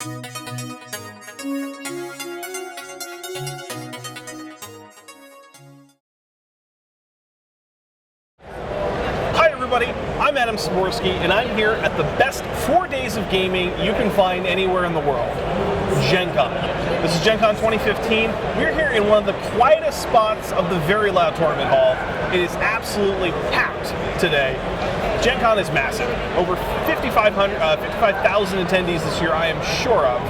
Hi everybody, I'm Styborski, and I'm here at the best 4 days of gaming you can find anywhere in the world, Gen Con. This is Gen Con 2015. We're here in one of the quietest spots of the very loud tournament hall. It is absolutely packed today. Gen Con is massive. Over 55,000 attendees this year, I am sure of.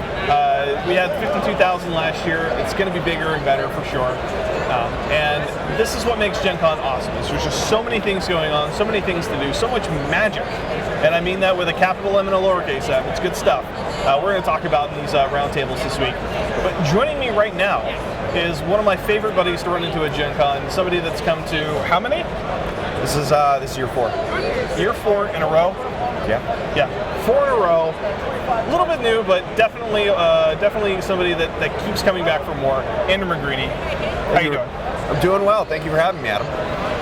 We had 52,000 last year. It's going to be bigger and better for sure. And this is what makes Gen Con awesome. There's just so many things going on, so many things to do, so much magic. And I mean that with a capital M and a lowercase m. It's good stuff. We're going to talk about in these roundtables this week. But joining me right now is one of my favorite buddies to run into at Gen Con, somebody that's come to how many? This is year 4. Year 4 in a row? Yeah. Yeah, 4 in a row. A little bit new, but definitely somebody that keeps coming back for more. Andrew Magrini. How you doing? I'm doing well. Thank you for having me, Adam.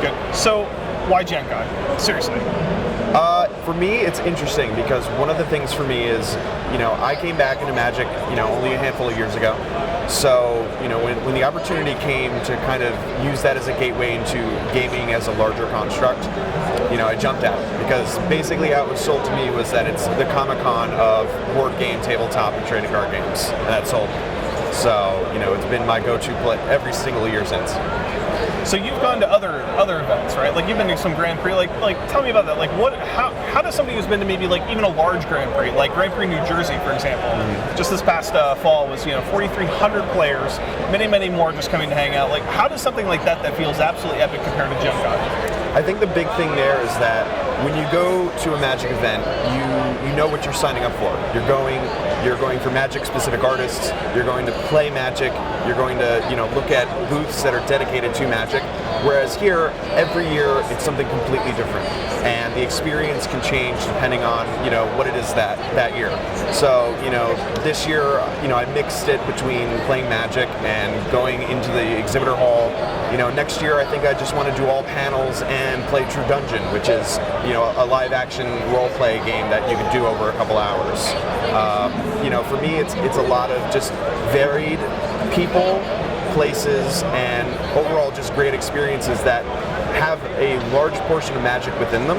Good. So, why Gen Con? Seriously. For me, it's interesting because one of the things for me is, I came back into Magic, only a handful of years ago. So, when the opportunity came to kind of use that as a gateway into gaming as a larger construct, I jumped at it because basically how it was sold to me was that it's the Comic-Con of board game, tabletop, and trading card games, and that sold me. So, it's been my go-to play every single year since. So you've gone to other events, right? Like you've been to some Grand Prix. Like tell me about that. Like how does somebody who's been to maybe like even a large Grand Prix, like Grand Prix New Jersey, for example, just this past fall was 4,300 players, many more just coming to hang out. Like how does something like that feels absolutely epic compared to Gen Con? I think the big thing there is that when you go to a Magic event, you know what you're signing up for. You're going for Magic-specific artists. You're going to play Magic. You're going to look at booths that are dedicated to Magic. Whereas here, every year it's something completely different, and the experience can change depending on what it is that year. So this year I mixed it between playing Magic and going into the exhibitor hall. Next year I think I just want to do all panels and play True Dungeon, which is a live action role play game that you can do over a couple hours. For me it's a lot of just varied people, places, and overall just great experiences that have a large portion of Magic within them,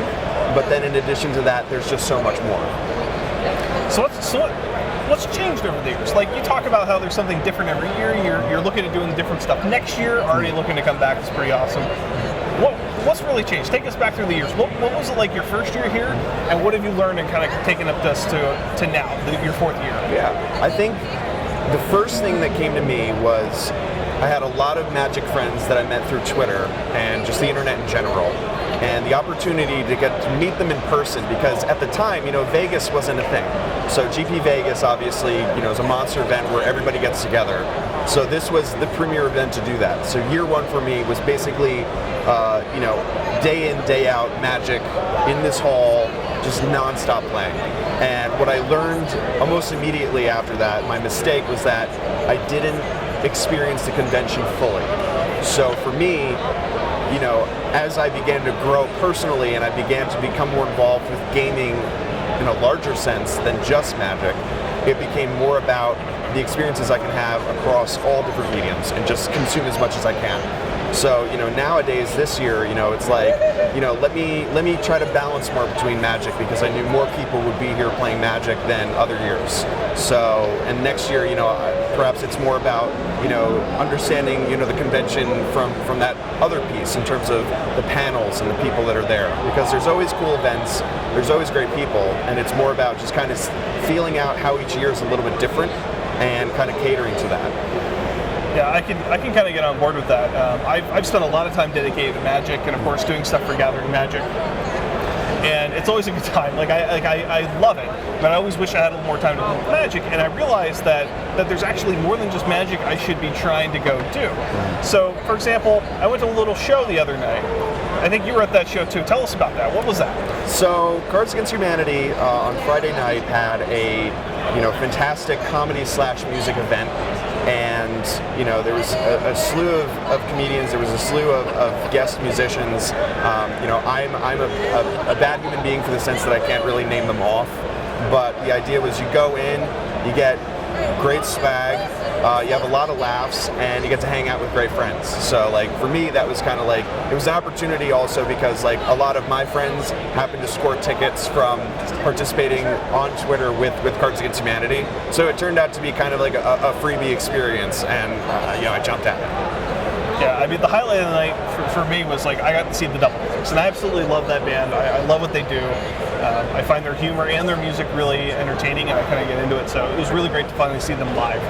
but then in addition to that there's just so much more. So what's changed over the years? Like you talk about how there's something different every year. You're looking at doing different stuff next year. Already looking to come back. It's pretty awesome. What's really changed? Take us back through the years. What was it like your first year here, and what have you learned and kind of taken up us to now, your 4th year? Yeah, I think the first thing that came to me was I had a lot of Magic friends that I met through Twitter and just the internet in general, and the opportunity to get to meet them in person because at the time, Vegas wasn't a thing. So GP Vegas obviously, is a monster event where everybody gets together. So this was the premier event to do that. So year 1 for me was basically, day in, day out Magic in this hall, just non-stop playing. And what I learned almost immediately after that, my mistake was that I didn't experience the convention fully. So for me, as I began to grow personally and I began to become more involved with gaming in a larger sense than just Magic, it became more about the experiences I can have across all different mediums and just consume as much as I can. So, nowadays, this year, it's like, let me try to balance more between Magic because I knew more people would be here playing Magic than other years. So, and next year, perhaps it's more about, understanding, the convention from that other piece in terms of the panels and the people that are there. Because there's always cool events, there's always great people, and it's more about just kind of feeling out how each year is a little bit different and kind of catering to that. Yeah, I can kind of get on board with that. I've spent a lot of time dedicated to Magic, and of course doing stuff for Gathering Magic. And it's always a good time. I love it, but I always wish I had a little more time to play Magic. And I realized that there's actually more than just Magic I should be trying to go do. So, for example, I went to a little show the other night. I think you were at that show too. Tell us about that. What was that? So, Cards Against Humanity on Friday night had a fantastic comedy/music event. And there was a slew of comedians. There was a slew of guest musicians. I'm a bad human being for the sense that I can't really name them off. But the idea was you go in, You get great swag, you have a lot of laughs, and you get to hang out with great friends. So like for me, that was kind of like, it was an opportunity also because like a lot of my friends happened to score tickets from participating on Twitter with Cards Against Humanity. So it turned out to be kind of like a freebie experience, and I jumped at it. Yeah, I mean, the highlight of the night for me was like I got to see the Double Clicks, and I absolutely love that band. I love what they do. I find their humor and their music really entertaining, and I kind of get into it. So it was really great to finally see them live,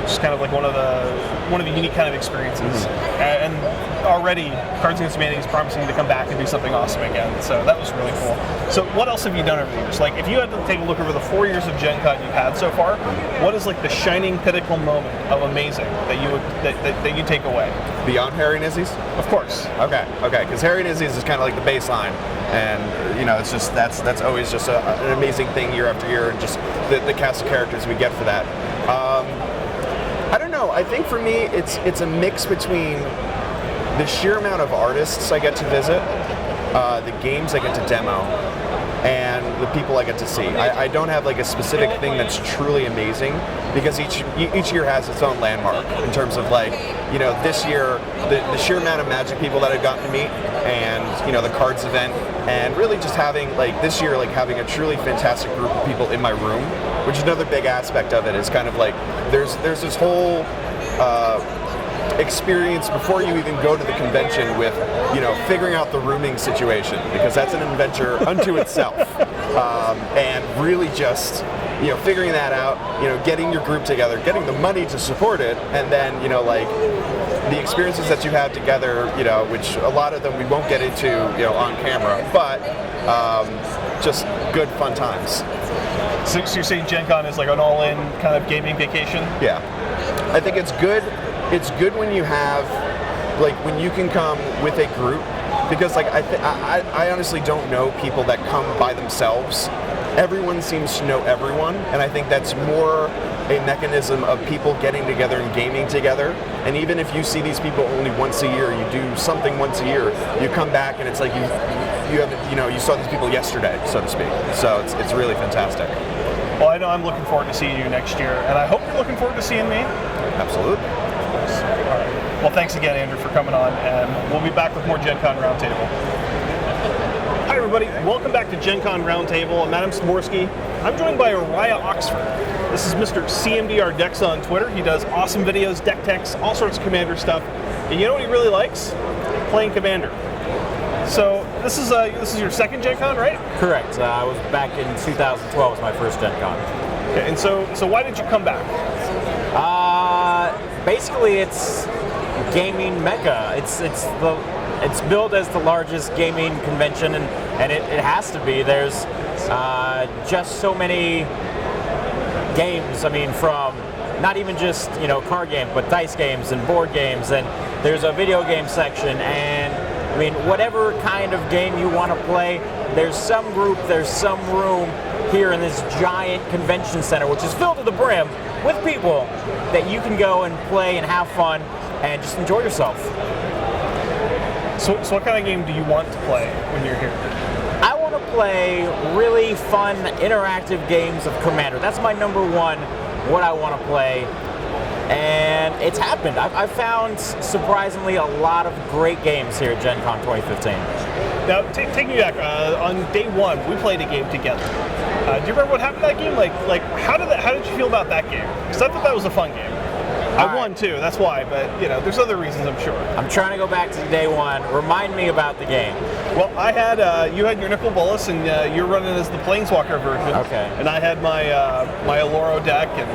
which is kind of like one of the unique kind of experiences. And already, Cards Against Humanity is promising to come back and do something awesome again. So that was really cool. So what else have you done over the years? Like, if you had to take a look over the 4 years of Gen Con you've had so far, what is like the shining pinnacle moment of amazing that you take away? Beyond Harry Nizzies? Of course. Okay, because Harry Nizzies is kind of like the baseline, and it's just that's always just an amazing thing year after year, and just the cast of characters we get for that. I don't know. I think for me, it's a mix between the sheer amount of artists I get to visit, the games I get to demo, and the people I get to see. I don't have like a specific thing that's truly amazing, because each year has its own landmark in terms of like, this year, the sheer amount of Magic people that I've gotten to meet, and the cards event, and really just having like this year, like having a truly fantastic group of people in my room, which is another big aspect of it, is kind of like there's this whole experience before you even go to the convention with figuring out the rooming situation, because that's an adventure unto itself, and really just figuring that out, getting your group together, getting the money to support it, and then like the experiences that you have together, which a lot of them we won't get into on camera, but just good fun times. So you're saying Gen Con is like an all-in kind of gaming vacation? Yeah, I think it's good. It's good when you have, like, when you can come with a group, because like I honestly don't know people that come by themselves. Everyone seems to know everyone, and I think that's more a mechanism of people getting together and gaming together. And even if you see these people only once a year, you do something once a year, you come back and it's like you saw these people yesterday, so to speak. So it's really fantastic. Well, I know I'm looking forward to seeing you next year, and I hope you're looking forward to seeing me. Absolutely. All right. Well, thanks again, Andrew, for coming on, and we'll be back with more Gen Con Roundtable. Hi, everybody. Welcome back to Gen Con Roundtable. I'm Adam Styborski. I'm joined by Uriah Oxford. This is Mr. CMDR Dex on Twitter. He does awesome videos, deck techs, all sorts of Commander stuff. And you know what he really likes? Playing Commander. So this is your second Gen Con, right? Correct. I was back in 2012 was my first Gen Con. Okay, and so why did you come back? Basically, it's gaming mecca. It's billed as the largest gaming convention, and it has to be. There's just so many games. I mean, from not even just card games, but dice games and board games, and there's a video game section, and I mean, whatever kind of game you want to play, there's some group, there's some room here in this giant convention center, which is filled to the brim with people that you can go and play and have fun and just enjoy yourself. So what kind of game do you want to play when you're here? I want to play really fun, interactive games of Commander. That's my number one, what I want to play. And it's happened. I've found, surprisingly, a lot of great games here at Gen Con 2015. Now, take me back. On day one, we played a game together. Do you remember what happened in that game? Like how did you feel about that game? Because I thought that was a fun game. I won too, that's why, but there's other reasons, I'm sure. I'm trying to go back to day one. Remind me about the game. Well, I had, you had your Nicol Bolas, and you're running as the Planeswalker version. Okay. And I had my Aloro deck, and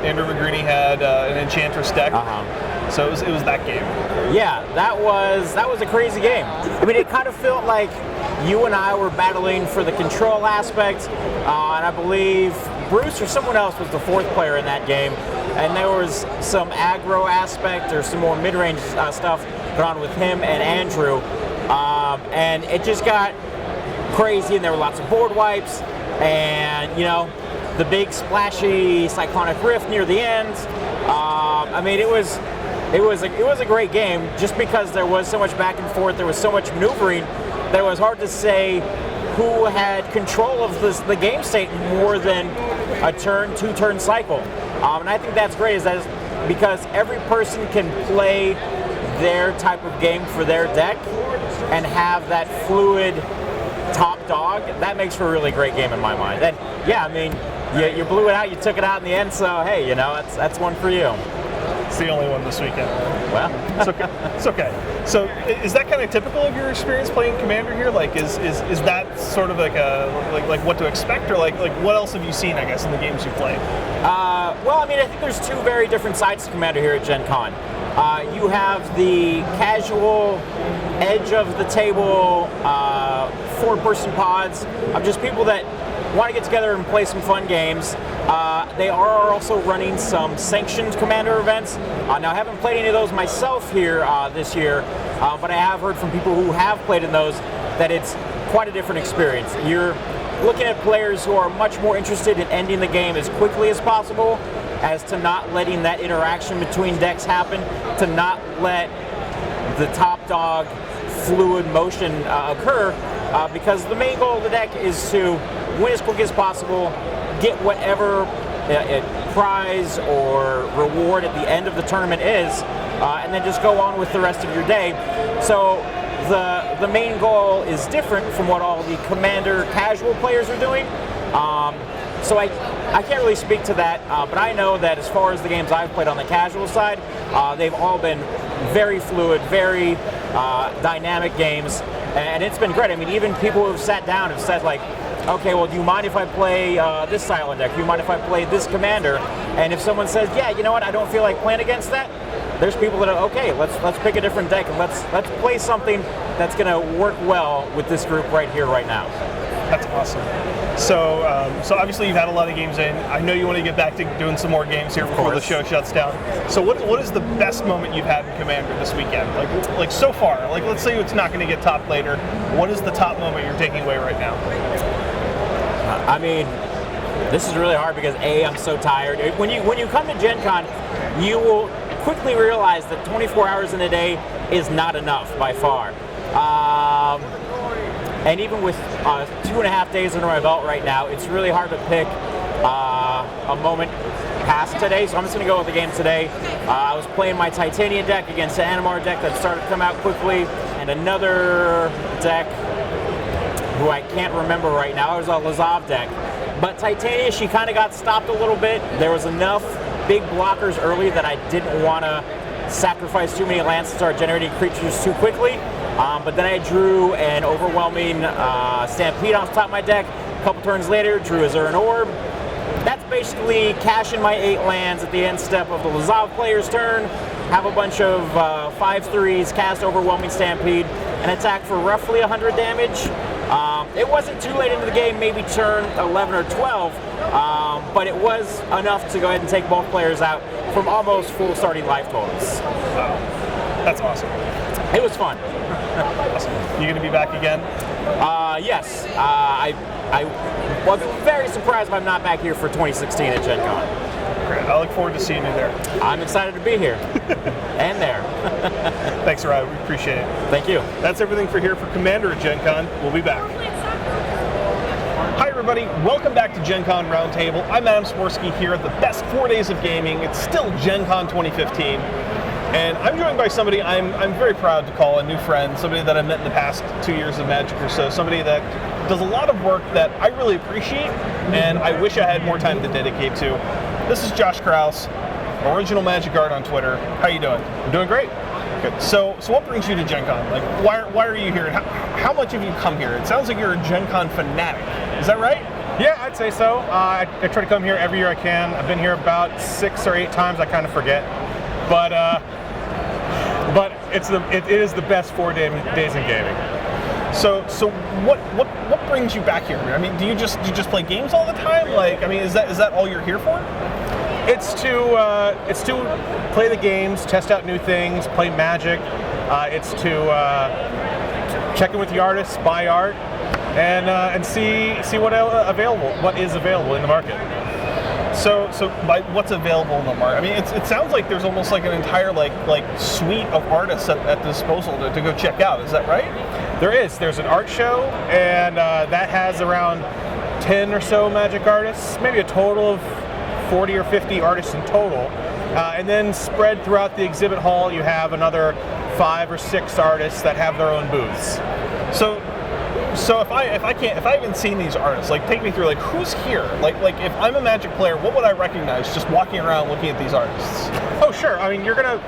Andrew Magrini had an Enchantress deck. So it was that game. Yeah, that was a crazy game. I mean, it kind of felt like you and I were battling for the control aspect, and I believe Bruce or someone else was the fourth player in that game, and there was some aggro aspect or some more mid-range stuff going on with him and Andrew, and it just got crazy, and there were lots of board wipes, and the big splashy Cyclonic Rift near the end. I mean, it was a great game, just because there was so much back and forth, there was so much maneuvering that it was hard to say who had control of the game state more than a turn, 2-turn cycle. And I think that's great, because every person can play their type of game for their deck and have that fluid top dog. That makes for a really great game in my mind. And yeah, I mean, you blew it out, you took it out in the end, so hey, that's one for you. It's the only one this weekend. Well, it's okay. It's okay. So, is that kind of typical of your experience playing Commander here? Like, is that sort of like like what to expect, or like what else have you seen? I guess in the games you played. Well, I mean, I think there's two very different sides to Commander here at Gen Con. You have the casual edge of the table, 4-person pods of just people that want to get together and play some fun games. They are also running some sanctioned Commander events. Now, I haven't played any of those myself here this year, but I have heard from people who have played in those that it's quite a different experience. You're looking at players who are much more interested in ending the game as quickly as possible, as to not letting that interaction between decks happen, to not let the top dog fluid motion occur, because the main goal of the deck is to win as quick as possible, get whatever prize or reward at the end of the tournament is, and then just go on with the rest of your day. So the main goal is different from what all the Commander casual players are doing. So I can't really speak to that, but I know that as far as the games I've played on the casual side, they've all been very fluid, very dynamic games, and it's been great. I mean, even people who have sat down have said, like, okay, well, do you mind if I play this silent deck? Do you mind if I play this Commander? And if someone says, yeah, you know what, I don't feel like playing against that, there's people that are, okay, let's pick a different deck and let's play something that's going to work well with this group right here, right now. That's awesome. So obviously you've had a lot of games in. I know you want to get back to doing some more games here before the show shuts down. So what is the best moment you've had in Commander this weekend? Like so far, like let's say it's not going to get top later. What is the top moment you're taking away right now? I mean, this is really hard because I'm so tired. When you come to Gen Con, you will quickly realize that 24 hours in a day is not enough by far. And even with 2.5 days under my belt right now, it's really hard to pick a moment past today. So I'm just going to go with the game today. I was playing my Titania deck against an Animar deck that started to come out quickly, and another deck who I can't remember right now. It was a Lazav deck. But Titania, she kind of got stopped a little bit. There was enough big blockers early that I didn't want to sacrifice too many lands to start generating creatures too quickly. But then I drew an overwhelming Stampede off the top of my deck. A couple turns later, drew a Zuran Orb. That's basically cashing my 8 lands at the end step of the Lazav player's turn, have a bunch of 5/3s, cast Overwhelming Stampede, and attack for roughly 100 damage. It wasn't too late into the game, maybe turn 11 or 12, but it was enough to go ahead and take both players out from almost full starting life totals. Wow, that's awesome. It was fun. Awesome. You going to be back again? Yes. I was very surprised if I'm not back here for 2016 at Gen Con. Great. I look forward to seeing you there. I'm excited to be here. And there. Thanks, Uriah. We appreciate it. Thank you. That's everything for here for Commander at Gen Con. We'll be back. Hi, everybody. Welcome back to Gen Con Roundtable. I'm Adam Styborski here at the best 4 days of gaming. It's still Gen Con 2015. And I'm joined by somebody I'm very proud to call a new friend, somebody that I've met in the past 2 years of Magic or so, somebody that does a lot of work that I really appreciate and I wish I had more time to dedicate to. This is Josh Krause, Original Magic Art on Twitter. How you doing? I'm doing great. Good. So what brings you to Gen Con? Like, why are you here? And how much have you come here? It sounds like you're a Gen Con fanatic. Is that right? Yeah, I'd say so. I try to come here every year I can. I've been here about 6 or 8 times. I kind of forget, but it is the best 4 days in gaming. So what brings you back here? I mean, do you just play games all the time? Like, I mean, is that all you're here for? It's to play the games, test out new things, play Magic. It's to check in with the artists, buy art, and see what is available in the market. So by what's available in the market? I mean, it sounds like there's almost like an entire like suite of artists at disposal to go check out. Is that right? There's an art show, and that has around 10 or so magic artists, maybe a total of 40 or 50 artists in total. And then spread throughout the exhibit hall, you have another 5 or 6 artists that have their own booths. So if I haven't seen these artists, like take me through, like who's here? Like if I'm a Magic player, what would I recognize just walking around looking at these artists? Oh sure, I mean you're gonna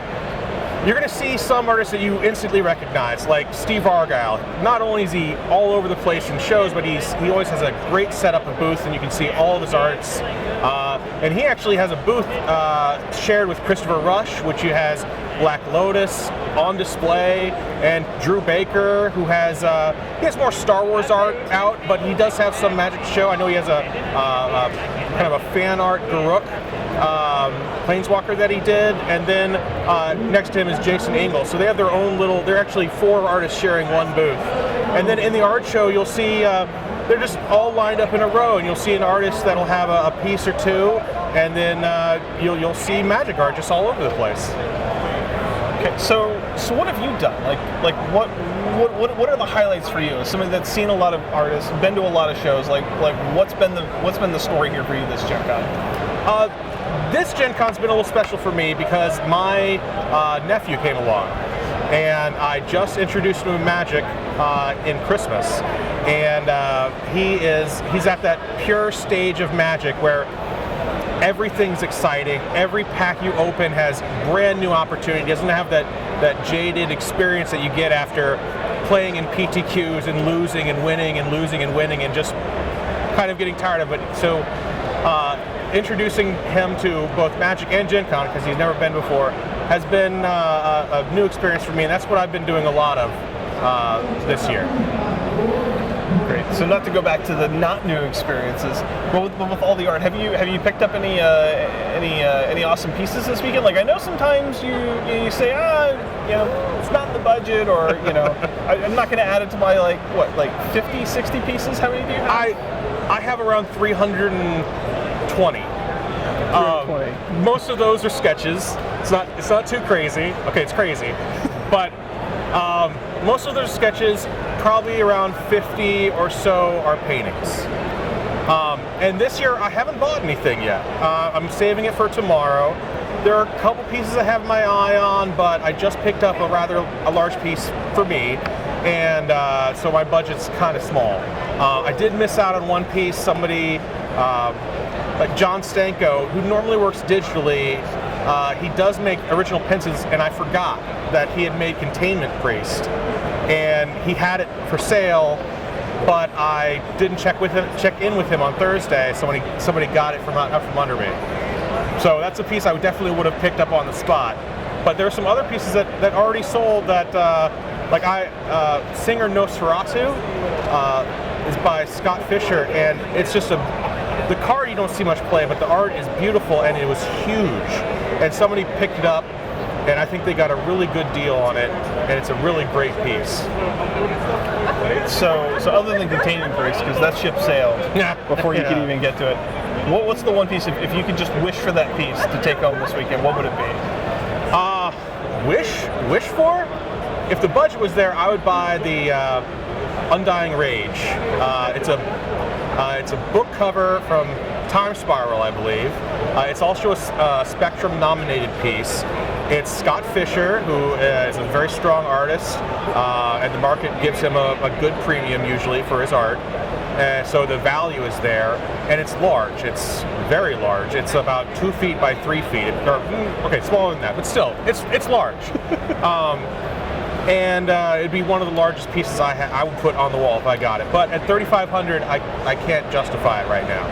see some artists that you instantly recognize, like Steve Argyle. Not only is he all over the place in shows, but he always has a great setup of booths, and you can see all of his arts. And he actually has a booth shared with Christopher Rush, which has Black Lotus on display, and Drew Baker, who has he has more Star Wars art out, but he does have some Magic to show. I know he has a kind of a fan art Garruk Planeswalker that he did, and then next to him is Jason Engel. So they have their own little. They're actually 4 artists sharing one booth, and then in the art show you'll see. They're just all lined up in a row, and you'll see an artist that'll have a piece or two, and then you'll see Magic art just all over the place. Okay, so what have you done? Like what are the highlights for you? As somebody that's seen a lot of artists, been to a lot of shows, like what's been the story here for you this Gen Con? This Gen Con's been a little special for me because my nephew came along, and I just introduced him to Magic in Christmas, and he's at that pure stage of Magic where everything's exciting. Every pack you open has brand new opportunity. It doesn't have that jaded experience that you get after playing in PTQs and losing and winning and losing and winning and just kind of getting tired of it. So introducing him to both Magic and Gen Con, because he's never been before, has been a new experience for me, and that's what I've been doing a lot of this year. Great. So not to go back to the not new experiences, but with all the art, have you picked up any awesome pieces this weekend? Like I know sometimes you say it's not in the budget, or I'm not going to add it to my like 50, 60 pieces. How many do you have? I have around 320. Most of those are sketches. It's not too crazy. Okay, it's crazy, but most of those sketches. Probably around 50 or so are paintings. And this year I haven't bought anything yet. I'm saving it for tomorrow. There are a couple pieces I have my eye on, but I just picked up a large piece for me, and so my budget's kind of small. I did miss out on one piece. Somebody, like John Stanko, who normally works digitally, he does make original pencils, and I forgot that he had made Containment Priest. And he had it for sale, but I didn't check in with him on Thursday. Somebody got it from under me. So that's a piece I definitely would have picked up on the spot. But there are some other pieces that already sold that, Singer Nosferatu is by Scott Fisher, and it's just the card you don't see much play, but the art is beautiful, and it was huge. And somebody picked it up, and I think they got a really good deal on it, and it's a really great piece. So other than Containment Priest, because that ship sailed before you could even get to it, what's the one piece, if you could just wish for that piece to take home this weekend, what would it be? Wish for? If the budget was there, I would buy the Undying Rage. It's a book cover from Time Spiral, I believe. It's also a Spectrum nominated piece. It's Scott Fisher, who is a very strong artist, and the market gives him a good premium usually for his art. So the value is there, and it's large. It's very large. It's about 2 feet by 3 feet. Smaller than that, but still, it's large. And it'd be one of the largest pieces I would put on the wall if I got it. But at $3,500, I can't justify it right now.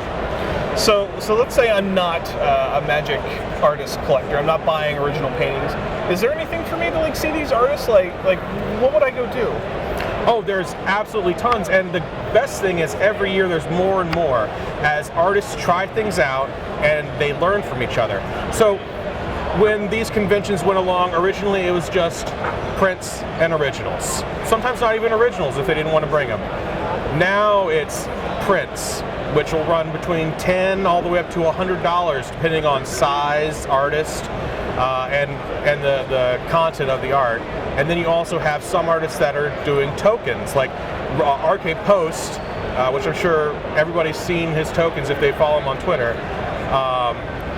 So let's say I'm not a Magic artist collector. I'm not buying original paintings. Is there anything for me to see these artists? Like what would I go do? Oh, there's absolutely tons, and the best thing is every year there's more and more as artists try things out and they learn from each other. So when these conventions went along, originally it was just prints and originals. Sometimes not even originals if they didn't want to bring them. Now it's prints, which will run between $10 all the way up to $100, depending on size, artist, and the content of the art. And then you also have some artists that are doing tokens, like RK Post which I'm sure everybody's seen his tokens if they follow him on Twitter,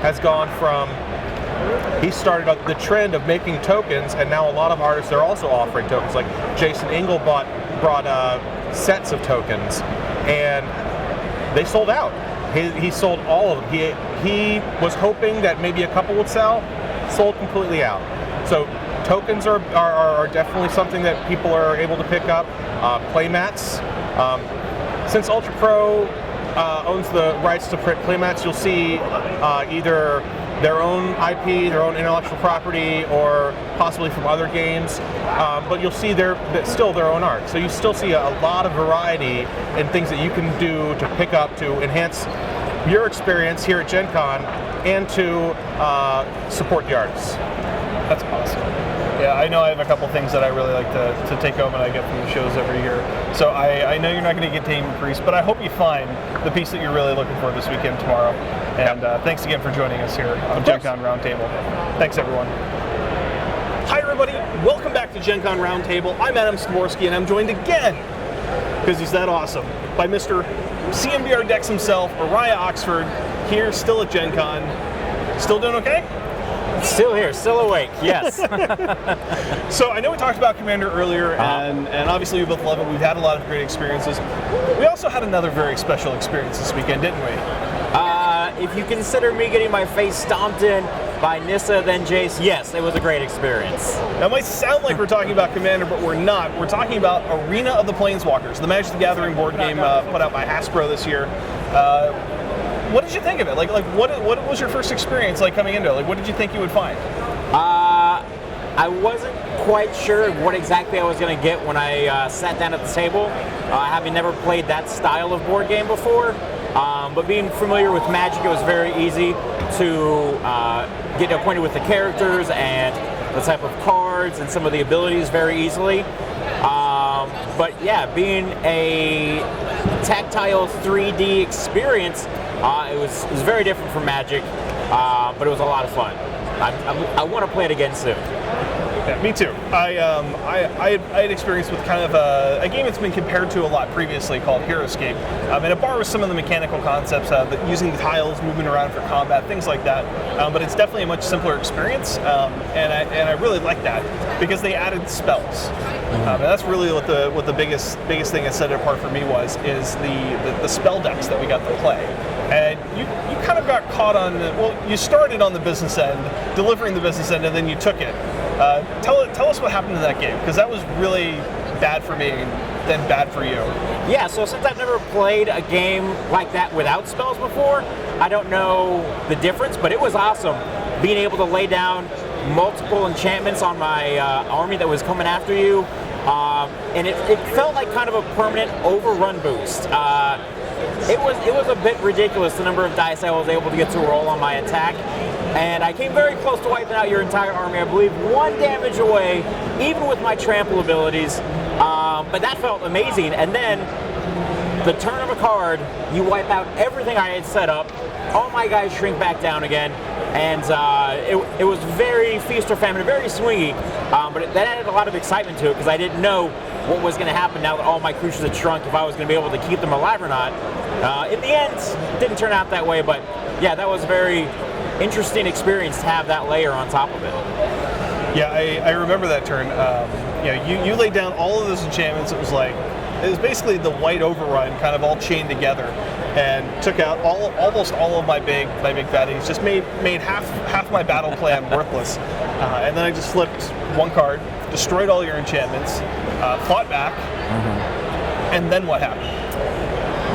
has gone from, he started up the trend of making tokens, and now a lot of artists are also offering tokens. Like Jason Engel brought sets of tokens, and they sold out. He sold all of them. He was hoping that maybe a couple would sell, sold completely out. So tokens are definitely something that people are able to pick up. Playmats. Since Ultra Pro owns the rights to print playmats, you'll see either their own IP, their own intellectual property, or possibly from other games. But you'll see still their own art. So you still see a lot of variety in things that you can do to pick up to enhance your experience here at Gen Con and to support the artists. That's awesome. Yeah, I know I have a couple things that I really like to take home and I get from the shows every year. So I know you're not going to get Tame Priest, but I hope you find the piece that you're really looking for this weekend tomorrow. And thanks again for joining us here on Gen Con Roundtable. Thanks, everyone. Hi, everybody. Welcome back to Gen Con Roundtable. I'm Adam Styborski, and I'm joined again, because he's that awesome, by Mr. CMBR Dex himself, Uriah Oxford, here still at Gen Con. Still doing okay? Still here, still awake, yes. So I know we talked about Commander earlier, and obviously we both love it. We've had a lot of great experiences. We also had another very special experience this weekend, didn't we? If you consider me getting my face stomped in by Nissa, then Jace, yes, it was a great experience. Now, it might sound like we're talking about Commander, but we're not. We're talking about Arena of the Planeswalkers, the Magic the Gathering board game put out by Hasbro this year. What did you think of it? Like, what was your first experience like coming into it? Like, what did you think you would find? I wasn't quite sure what exactly I was going to get when I sat down at the table, having never played that style of board game before. But being familiar with Magic, it was very easy to get acquainted with the characters and the type of cards and some of the abilities very easily. But yeah, being a tactile 3D experience, it was very different from Magic, but it was a lot of fun. I want to play it again soon. Yeah, me too. I had experience with kind of a game that's been compared to a lot previously called Heroescape, and it borrows some of the mechanical concepts, using the tiles, moving around for combat, things like that. But it's definitely a much simpler experience, and I really like that because they added spells. And that's really what the biggest thing that set it apart for me is the spell decks that we got to play. And you kind of got caught on you started on the business end, delivering the business end, and then you took it. Tell us what happened in that game, because that was really bad for me and then bad for you. Yeah, so since I've never played a game like that without spells before, I don't know the difference, but it was awesome being able to lay down multiple enchantments on my army that was coming after you, and it felt like kind of a permanent overrun boost. It was a bit ridiculous, the number of dice I was able to get to roll on my attack, and I came very close to wiping out your entire army. I believe 1 damage away, even with my trample abilities, but that felt amazing. And then the turn of a card, you wipe out everything I had set up, all my guys shrink back down again, and it was very feast or famine, very swingy, but that added a lot of excitement to it because I didn't know what was going to happen now that all my creatures had shrunk, if I was going to be able to keep them alive or not. In the end, it didn't turn out that way, but yeah, that was a very interesting experience to have that layer on top of it. Yeah, I remember that turn. You laid down all of those enchantments. It was basically the white overrun, kind of all chained together, and took out almost all of my big baddies. Just made half my battle plan worthless. And then I just flipped 1 card, destroyed all your enchantments, fought back, and then what happened?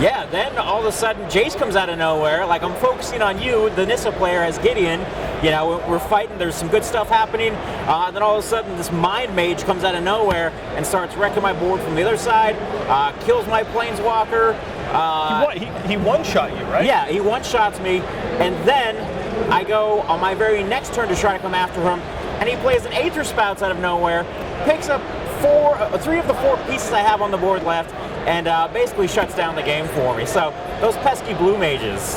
Yeah, then all of a sudden Jace comes out of nowhere. Like, I'm focusing on you, the Nissa player, as Gideon. You know, we're fighting, there's some good stuff happening. Then all of a sudden this Mind Mage comes out of nowhere and starts wrecking my board from the other side, kills my Planeswalker. He one-shot you, right? Yeah, he one-shots me. And then I go on my very next turn to try to come after him, and he plays an Aether Spouts out of nowhere, picks up 3 of the 4 pieces I have on the board left, and basically shuts down the game for me. So those pesky blue mages.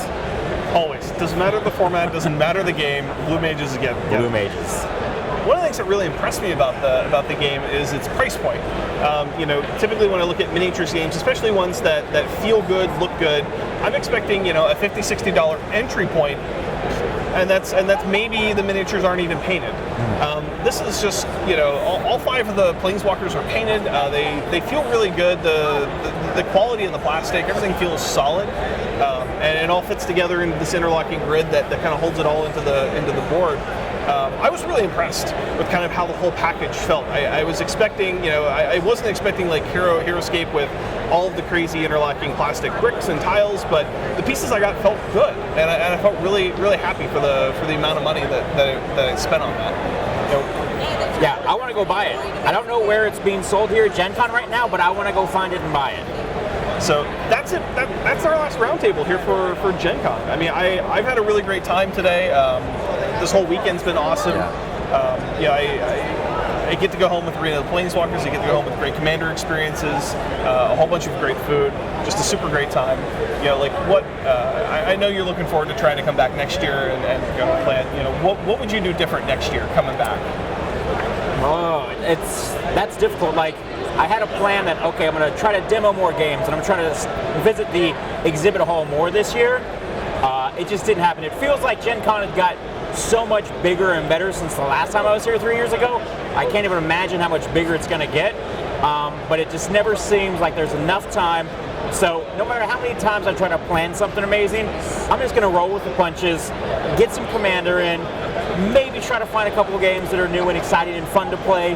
Always. Doesn't matter the format, doesn't matter the game, blue mages again. Blue mages. one of the things that really impressed me about the game is its price point. Typically when I look at miniatures games, especially ones that feel good, look good, I'm expecting a $50, $60 entry point. And that's maybe the miniatures aren't even painted. This is just all 5 of the planeswalkers are painted. They feel really good. The quality of the plastic, everything feels solid, and it all fits together into this interlocking grid that kind of holds it all into the board. I was really impressed with kind of how the whole package felt. I was expecting, I wasn't expecting like HeroScape with all of the crazy interlocking plastic bricks and tiles, but the pieces I got felt good, and I felt really, really happy for the amount of money that I spent on that. Yeah, I want to go buy it. I don't know where it's being sold here at Gen Con right now, but I want to go find it and buy it. So that's it. That's our last roundtable here for Gen Con. I mean, I've had a really great time today. This whole weekend's been awesome. I get to go home with Arena of the Planeswalkers. I get to go home with great commander experiences, a whole bunch of great food, just a super great time. I know you're looking forward to trying to come back next year and go to plan. What would you do different next year coming back? Oh, that's difficult. Like, I had a plan that, okay, I'm going to try to demo more games, and I'm trying to visit the exhibit hall more this year. It just didn't happen. It feels like Gen Con has got so much bigger and better since the last time I was here 3 years ago. I can't even imagine how much bigger it's going to get, but it just never seems like there's enough time. So no matter how many times I try to plan something amazing, I'm just going to roll with the punches, get some Commander in, maybe try to find a couple of games that are new and exciting and fun to play,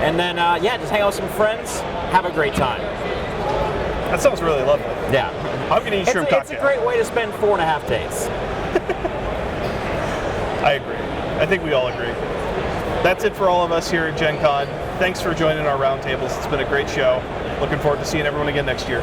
and then, just hang out with some friends, have a great time. That sounds really lovely. Yeah. I'm going to eat shrimp cocktail. It's a great way to spend 4.5 days. I agree. I think we all agree. That's it for all of us here at Gen Con. Thanks for joining our roundtables. It's been a great show. Looking forward to seeing everyone again next year.